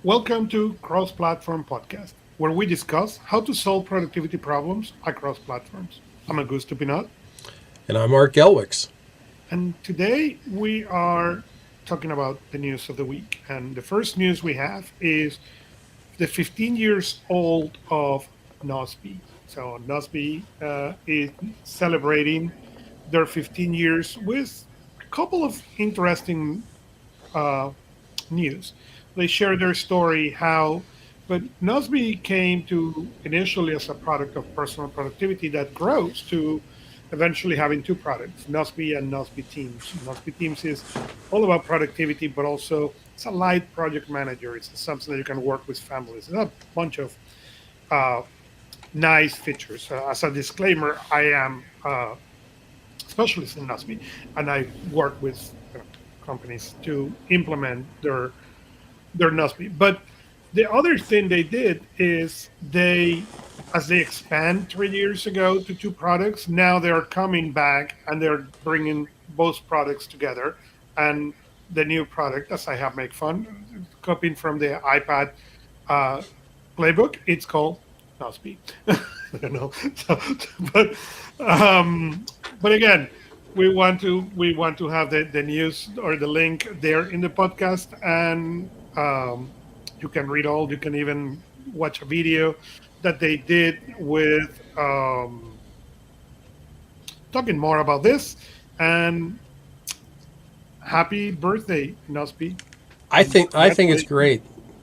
Welcome to Cross Platform Podcast, where we discuss how to solve productivity problems across platforms. I'm Augusto Pinaud, And I'm Art Gelwicks. and today we are talking about the news of the week. And the first news we have is the 15 years old of Nozbe. So Nozbe is celebrating their 15 years with a couple of interesting uh, news. They share their story how, but Nozbe came to initially as a product of personal productivity that grows to eventually having two products, Nozbe and Nozbe Teams. Nozbe Teams is all about productivity, but also it's a light project manager. It's something that you can work with families. There's a bunch of uh, nice features. As a disclaimer, I am specialist in Nozbe, and I work with companies to implement their Nozbe. But the other thing they did is as they expand 3 years ago to two products, now they're coming back and they're bringing both products together. And the new product, as I have make fun, copying from the iPad uh, playbook, it's called Nozbe. I don't know, but um, but again, we want to have the news or the link there in the podcast, and you can read all. You can even watch a video that they did with talking more about this. And happy birthday, Nosby! I think it's Congratulations. great.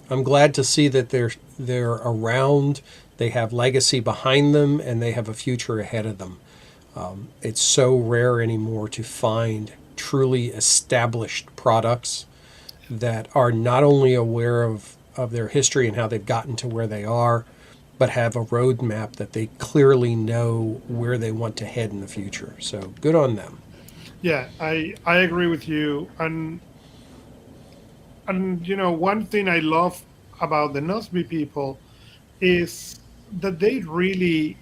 I'm glad to see that they're around. They have legacy behind them, and they have a future ahead of them. It's so rare anymore to find truly established products that are not only aware of their history and how they've gotten to where they are, but have a roadmap that they clearly know where they want to head in the future. So good on them. Yeah, I agree with you. And one thing I love about the Nosby people is that they really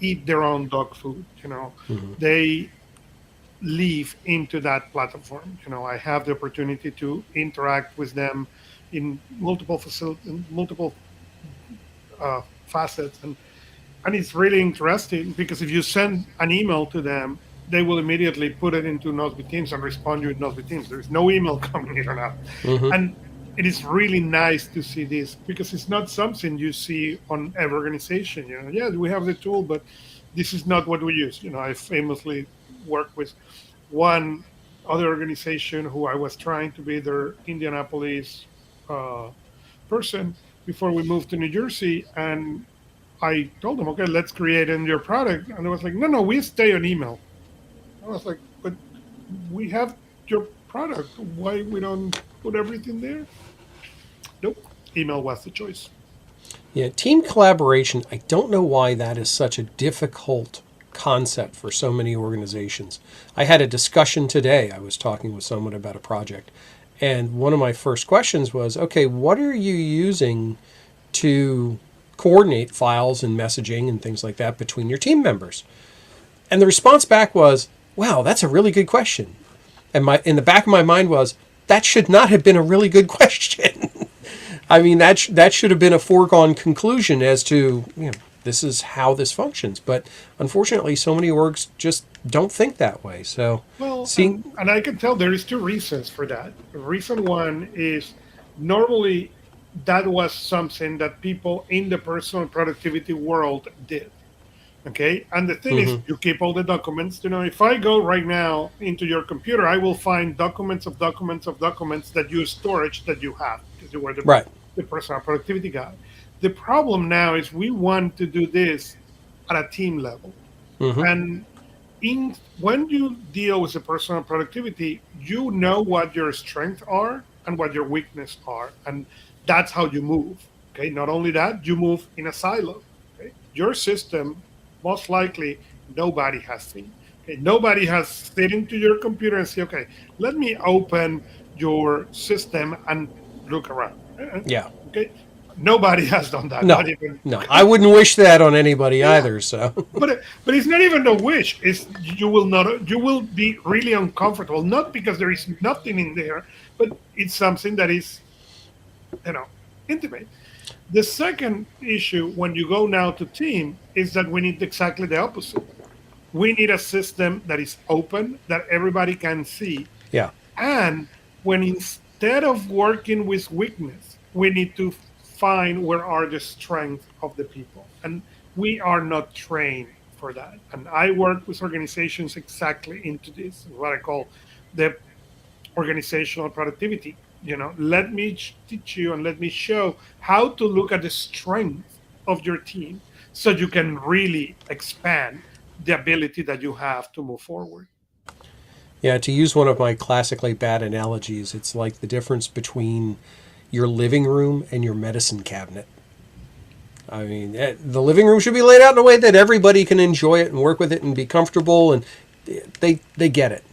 eat their own dog food. Hmm. They live into that platform. I have the opportunity to interact with them in multiple facilities, multiple facets, and it's really interesting because if you send an email to them, they will immediately put it into Nozbe Teams and respond you with Nozbe Teams. There is no email coming in or out, Hmm. and it is really nice to see this because it's not something you see on every organization. Yeah, we have the tool, but this is not what we use. I famously worked with one other organization who I was trying to be their Indianapolis uh, person before we moved to New Jersey, and I told them, okay, let's create in your product. And they was like, no, no, we stay on email. I was like, but we have your product. Why we don't put everything there? Nope. Email was the choice. Yeah, team collaboration, I don't know why that is such a difficult concept for so many organizations. I had a discussion today. I was talking with someone about a project, and one of my first questions was, okay, what are you using to coordinate files and messaging and things like that between your team members? And the response back was, wow, that's a really good question. And my in the back of my mind was, that should not have been a really good question. I mean, that should have been a foregone conclusion as to, this is how this functions. But unfortunately, so many orgs just don't think that way. So, Well, and, seeing, and I can tell there is two reasons for that. Reason one is normally that was something that people in the personal productivity world did. Okay. And the thing is, mhm, you keep all the documents. If I go right now into your computer, I will find documents of documents of documents that use storage that you have because you were right, the personal productivity guy. The problem now is we want to do this at a team level. hmm, And when you deal with the personal productivity, you know what your strengths are and what your weaknesses are. And that's how you move. Okay. Not only that, you move in a silo. Okay. Your system, most likely, nobody has seen. Okay. Nobody has sit into your computer and say, okay, let me open your system and look around. yeah, Okay. Nobody has done that. Not no, even no, I wouldn't wish that on anybody yeah. either. So, But it's not even a wish. It's you will be really uncomfortable. Not because there is nothing in there, but it's something that is you know. intimate. The second issue when you go now to team is that we need exactly the opposite. We need a system that is open, that everybody can see. Yeah. And when instead of working with weakness, we need to find where are the strengths of the people. And we are not trained for that. And I work with organizations exactly into this, what I call the organizational productivity. Let me teach you and let me show how to look at the strength of your team so you can really expand the ability that you have to move forward. Yeah, to use one of my classically bad analogies, it's like the difference between your living room and your medicine cabinet. I mean, the living room should be laid out in a way that everybody can enjoy it and work with it and be comfortable, and they get it.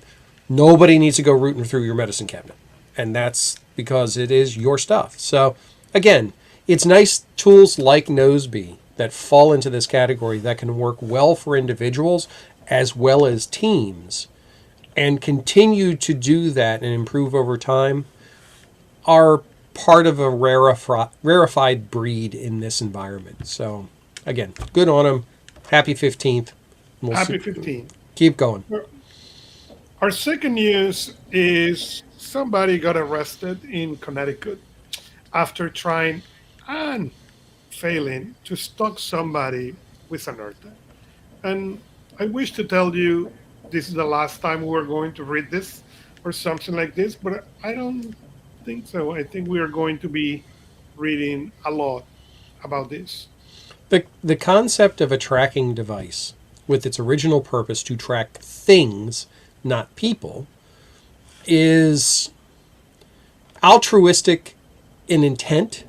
Nobody needs to go rooting through your medicine cabinet, and that's because it is your stuff. So, again, it's nice tools like Nozbe that fall into this category that can work well for individuals as well as teams and continue to do that and improve over time are part of a rarefied breed in this environment. So, again, good on them. Happy 15th. We'll Happy 15. keep going. Our second news is somebody got arrested in Connecticut after trying and failing to stalk somebody with an AirTag. And I wish to tell you this is the last time we're going to read this or something like this, but I don't think so. I think we are going to be reading a lot about this. The concept of a tracking device with its original purpose to track things, not people, is altruistic in intent,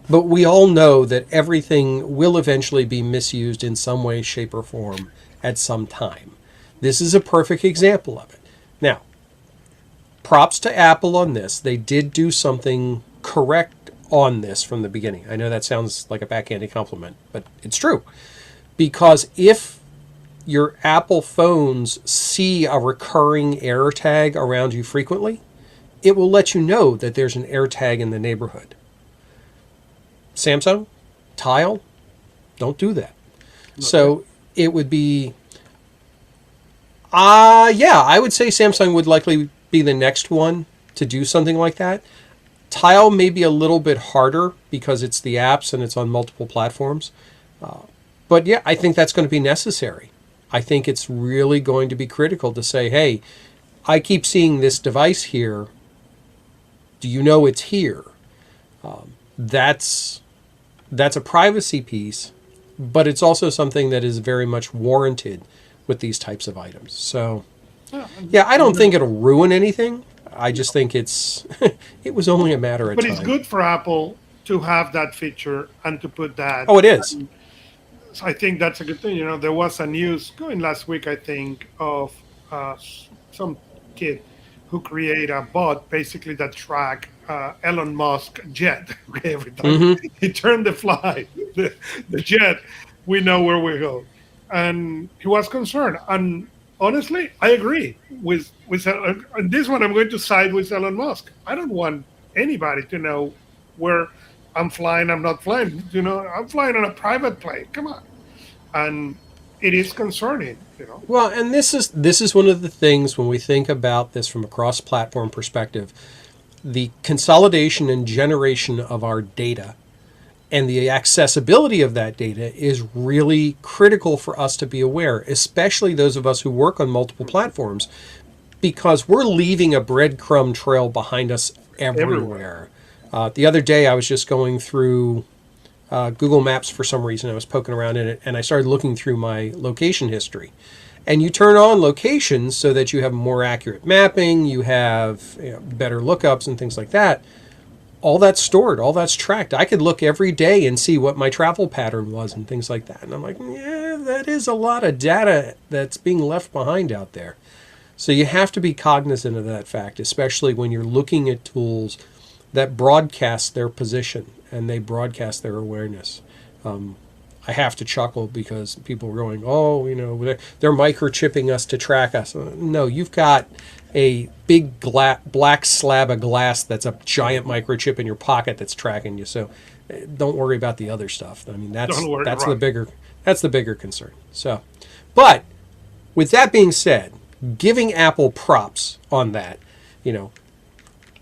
but we all know that everything will eventually be misused in some way, shape, or form at some time. This is a perfect example of it. Now, props to Apple on this. They did do something correct on this from the beginning. I know that sounds like a backhanded compliment, but it's true. Because if your Apple phones see a recurring AirTag around you frequently, it will let you know that there's an AirTag in the neighborhood. Samsung, Tile, don't do that. So it would be, yeah, I would say Samsung would likely be the next one to do something like that. Tile may be a little bit harder because it's the apps and it's on multiple platforms. But yeah, I think that's going to be necessary. I think it's really going to be critical to say, hey, I keep seeing this device here. Do you know it's here? That's a privacy piece, but it's also something that is very much warranted with these types of items. So, yeah, I don't think it'll ruin anything. I just think it was only a matter of But time. it's good for Apple to have that feature and to put that. Oh, it is. So I think that's a good thing. There was a news going last week, I think, of some kid who created a bot basically that track Elon Musk jet. Okay, every time he turned the jet, we know where we go. And he was concerned. And honestly, I agree with on this one. I'm going to side with Elon Musk. I don't want anybody to know where I'm flying. I'm not flying. I'm flying on a private plane. Come on, and it is concerning. Well, and this is one of the things when we think about this from a cross-platform perspective, the consolidation and generation of our data and the accessibility of that data is really critical for us to be aware, especially those of us who work on multiple platforms, because we're leaving a breadcrumb trail behind us everywhere. The other day, I was just going through Google Maps for some reason. I was poking around in it, and I started looking through my location history. And you turn on locations so that you have more accurate mapping, you have better lookups and things like that. All that's stored, all that's tracked. I could look every day and see what my travel pattern was and things like that. And I'm like, yeah, that is a lot of data that's being left behind out there. So you have to be cognizant of that fact, especially when you're looking at tools that broadcast their position and they broadcast their awareness. I have to chuckle because people are going, oh, they're microchipping us to track us. No, you've got a big black slab of glass that's a giant microchip in your pocket that's tracking you. So don't worry about the other stuff. I mean, that's the bigger concern. So, but with that being said, giving Apple props on that,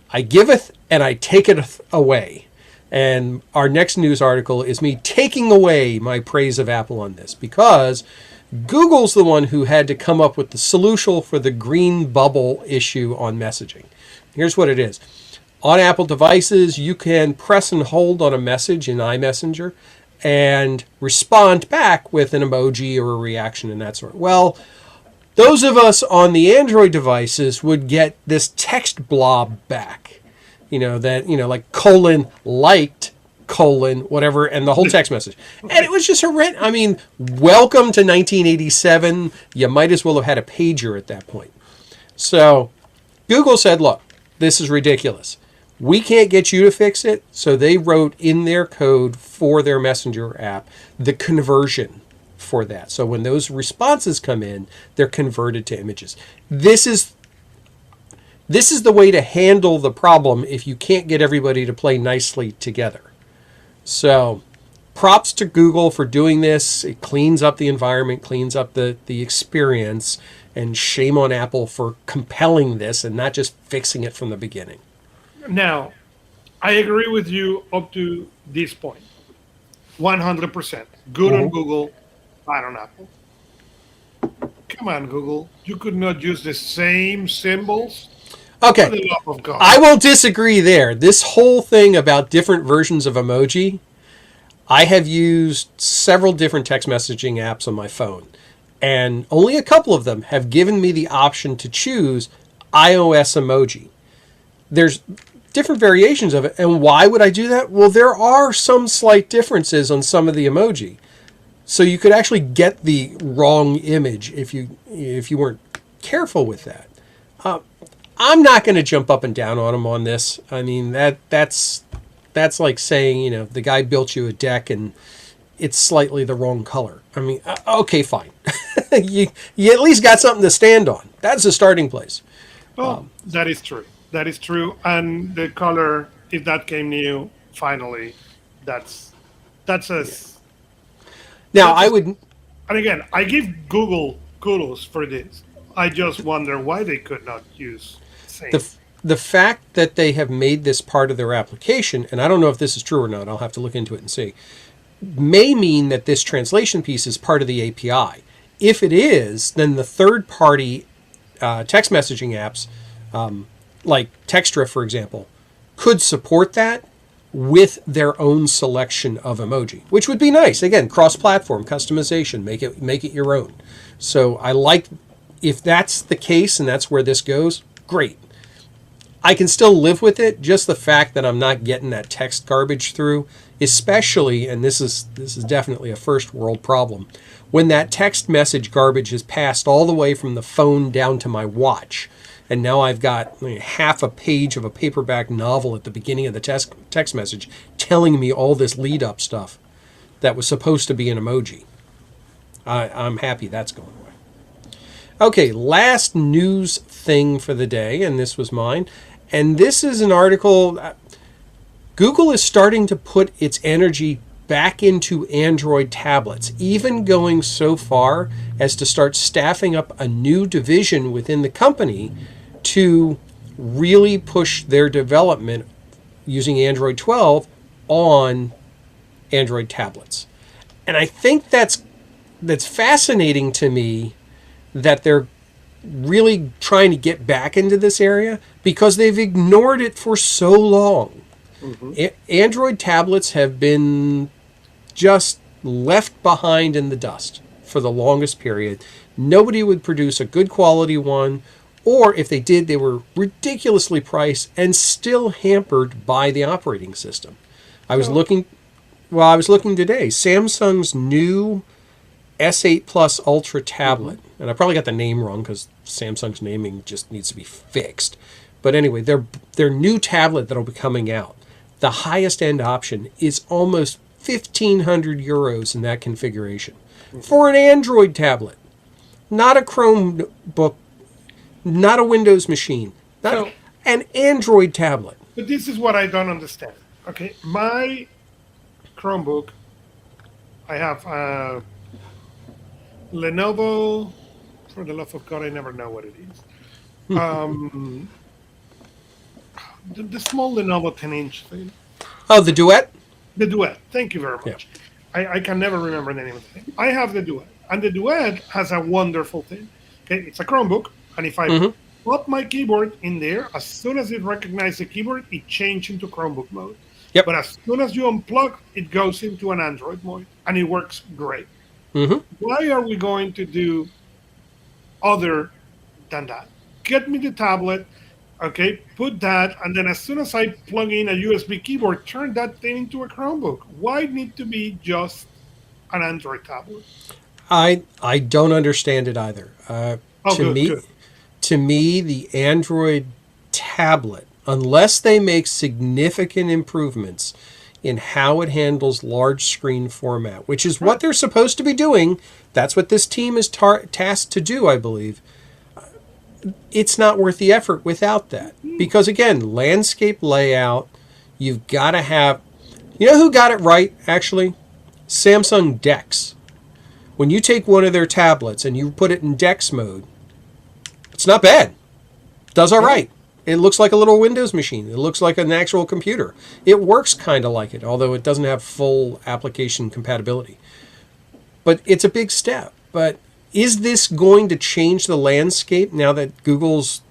I giveth and I taketh away. And our next news article is me taking away my praise of Apple on this, because Google's the one who had to come up with the solution for the green bubble issue on messaging. Here's what it is. On Apple devices, you can press and hold on a message in iMessenger and respond back with an emoji or a reaction and that sort. Well, those of us on the Android devices would get this text blob back. Like colon, liked, colon, whatever, and the whole text message. And it was just horrendous. I mean, welcome to 1987. You might as well have had a pager at that point. So Google said, look, this is ridiculous. We can't get you to fix it. So they wrote in their code for their Messenger app the conversion for that. So when those responses come in, they're converted to images. This is the way to handle the problem if you can't get everybody to play nicely together. So props to Google for doing this. It cleans up the environment, cleans up the experience, and shame on Apple for compelling this and not just fixing it from the beginning. Now, I agree with you up to this point. 100%. Good on Google, bad on Apple. Come on, Google. You could not use the same symbols. Okay, For the love of God. I will disagree there. This whole thing about different versions of emoji, I have used several different text messaging apps on my phone, and only a couple of them have given me the option to choose iOS emoji. There's different variations of it, and why would I do that? Well, there are some slight differences on some of the emoji. So you could actually get the wrong image if you weren't careful with that. I'm not going to jump up and down on them on this. I mean, that's like saying, the guy built you a deck and it's slightly the wrong color. I mean, okay, fine. you at least got something to stand on. That's a starting place. Well, that is true. That is true. And the color, if that came new, finally, that's us. Now, I would... And again, I give Google kudos for this. I just wonder why they could not use same. The fact that they have made this part of their application, and I don't know if this is true or not, I'll have to look into it and see, may mean that this translation piece is part of the API. If it is, then the third-party text messaging apps, like Textra, for example, could support that with their own selection of emoji, which would be nice. Again, cross-platform customization, make it your own. So I like, if that's the case and that's where this goes, great. I can still live with it. Just the fact that I'm not getting that text garbage through, especially, and this is definitely a first world problem, when that text message garbage is passed all the way from the phone down to my watch. And now I've got half a page of a paperback novel at the beginning of the text message telling me all this lead up stuff that was supposed to be an emoji. I'm happy that's going away. Okay, last news thing for the day, and this was mine. And this is an article. Google is starting to put its energy back into Android tablets, even going so far as to start staffing up a new division within the company to really push their development using Android 12 on Android tablets. And I think that's fascinating to me that they're really trying to get back into this area because they've ignored it for so long. Mm-hmm. Android tablets have been just left behind in the dust for the longest period. Nobody would produce a good quality one, or if they did, they were ridiculously priced and still hampered by the operating system. I was looking today. Samsung's new S8 Plus Ultra tablet, and I probably got the name wrong because Samsung's naming just needs to be fixed. But anyway, their new tablet that'll be coming out, the highest end option is almost €1,500 in that configuration for an Android tablet, not a Chromebook, not a Windows machine, So, an Android tablet. but this is what I don't understand. Okay, my Chromebook, I have Lenovo. For the love of God, I never know what it is. Um, the small Lenovo 10-inch thing. Oh, the Duet? The Duet. Thank you very Yeah. much. I can never remember the name of the thing. I have the Duet, and the Duet has a wonderful thing. Okay, it's a Chromebook, and if I put my keyboard in there, as soon as it recognizes the keyboard, it changes into Chromebook mode. Yep. But as soon as you unplug, it goes into an Android mode, and it works great. Why are we going to do other than that? Get me the tablet, okay, put that, and then as soon as I plug in a USB keyboard, turn that thing into a Chromebook. Why need to be just an Android tablet? I don't understand it either. Oh, good, good. To me, the Android tablet, unless they make significant improvements in how it handles large screen format, which is what they're supposed to be doing, that's what this team is tasked to do, I believe. It's not worth the effort without that. Because again, landscape layout, you've got to have... You know who got it right, actually? Samsung DeX. When you take one of their tablets and you put it in DeX mode, it's not bad. It does all right. It looks like a little Windows machine. It looks like an actual computer. It works kind of like it, although it doesn't have full application compatibility. But it's a big step. But is this going to change the landscape now that Google's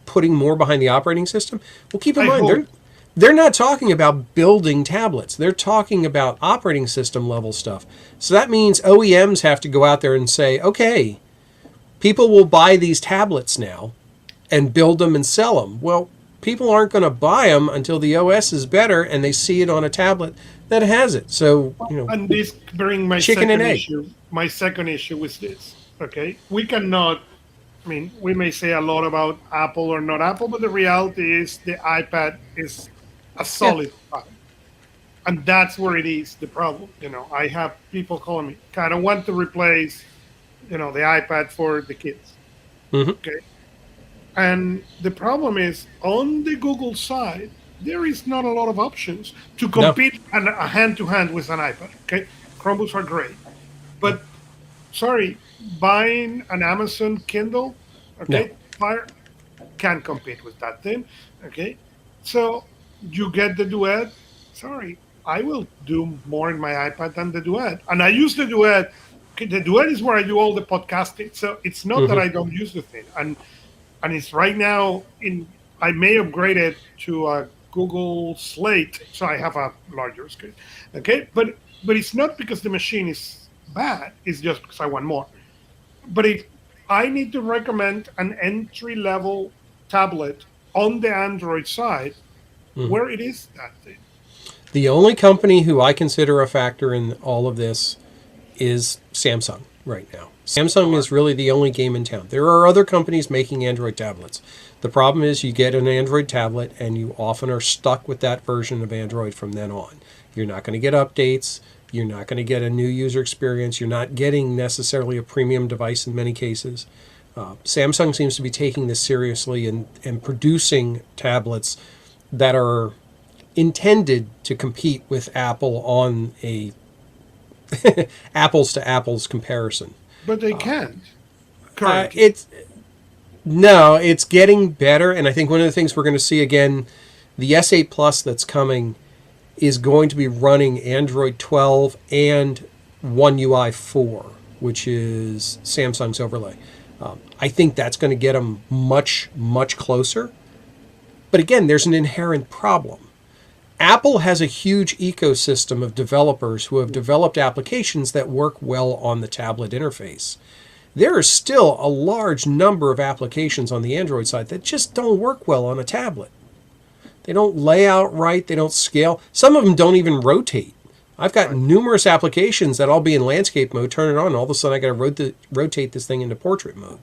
putting more behind the operating system? Well, keep in mind, they're not talking about building tablets. They're talking about operating system level stuff. So that means OEMs have to go out there and say, okay, people will buy these tablets now and build them and sell them. Well, people aren't going to buy them until the OS is better and they see it on a tablet that has it. So, And this brings my chicken second and egg. issue. My second issue with this. Okay, we cannot. I mean, we may say a lot about Apple or not Apple, but the reality is the iPad is a solid product, and that's where it is the problem. I have people calling me, kind of want to replace, the iPad for the kids. Okay. And the problem is on the Google side, there is not a lot of options to compete a hand-to-hand with an iPad. Okay, Chromebooks are great, but sorry, buying an Amazon Kindle, okay, Fire can't compete with that thing. Okay, so you get the Duet. Sorry, I will do more in my iPad than the Duet, and I use the Duet. Okay, the Duet is where I do all the podcasting, so it's not that I don't use the thing, and it's right now I may upgrade it to a Google Slate, so I have a larger screen. Okay, but it's not because the machine is bad. It's just because I want more. But if I need to recommend an entry level tablet on the Android side, where it is that thing? The only company who I consider a factor in all of this is Samsung right now. Samsung is really the only game in town. There are other companies making Android tablets. The problem is you get an Android tablet and you often are stuck with that version of Android from then on. You're not going to get updates. You're not going to get a new user experience. You're not getting necessarily a premium device in many cases. Samsung seems to be taking this seriously and producing tablets that are intended to compete with Apple on a apples to apples comparison. But they can't. Correct. It's getting better, and I think one of the things we're going to see again, the S8 Plus that's coming is going to be running Android 12 and One UI 4, which is Samsung's overlay. I think that's going to get them much, much closer. But again, there's an inherent problem. Apple has a huge ecosystem of developers who have developed applications that work well on the tablet interface. There is still a large number of applications on the Android side that just don't work well on a tablet. They don't lay out right, they don't scale. Some of them don't even rotate. I've got numerous applications that I'll be in landscape mode, turn it on, and all of a sudden I got to rotate this thing into portrait mode.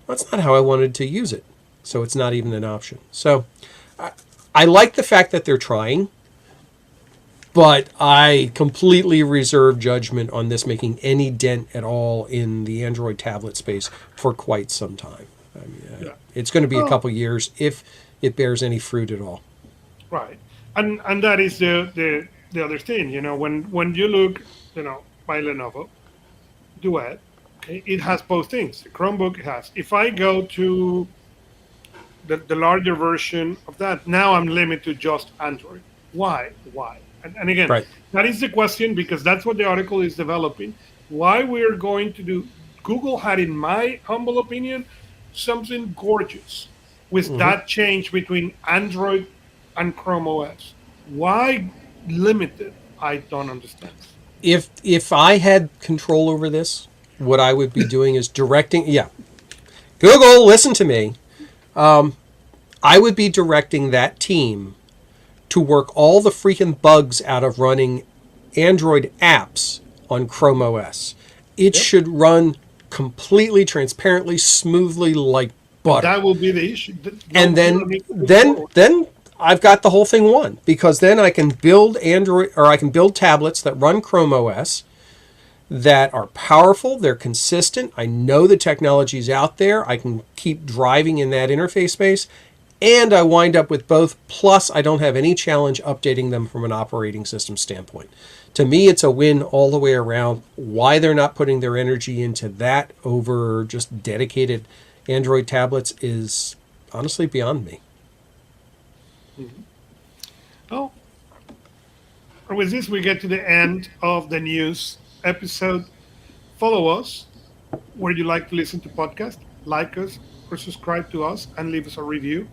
That's not how I wanted to use it, so it's not even an option. So I like the fact that they're trying. But I completely reserve judgment on this making any dent at all in the Android tablet space for quite some time. I mean, Yeah. it's going to be a Oh, couple years if it bears any fruit at all. right. And that is the other thing, when you look, by Lenovo, Duet, it has both things. The Chromebook has. If I go to the larger version of that, now I'm limited to just Android. Why? Why? And again, Right. that is the question because that's what the article is developing. Why we're going to do Google had, in my humble opinion, something gorgeous with Hmm. that change between Android and Chrome OS. Why limited? I don't understand. If I had control over this, what I would be doing is directing. Yeah, Google, listen to me. I would be directing that team to work all the freaking bugs out of running Android apps on Chrome OS. It Yep. should run completely transparently, smoothly like And butter. that will be the issue. And No, you then don't need to push then forward. then I've got the whole thing won because then I can build Android or I can build tablets that run Chrome OS that are powerful, they're consistent. I know the technology's out there. I can keep driving in that interface space and I wind up with both. Plus, I don't have any challenge updating them from an operating system standpoint. To me, it's a win all the way around. Why they're not putting their energy into that over just dedicated Android tablets is honestly beyond me. Mhm. Oh, and with this, we get to the end of the news episode. Follow us where you like to listen to podcasts, like us or subscribe to us, and leave us a review.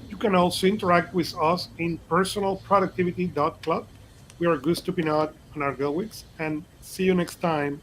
You can also interact with us in personalproductivity.club. We are Augusto Pinaud and Art Gelwicks, and see you next time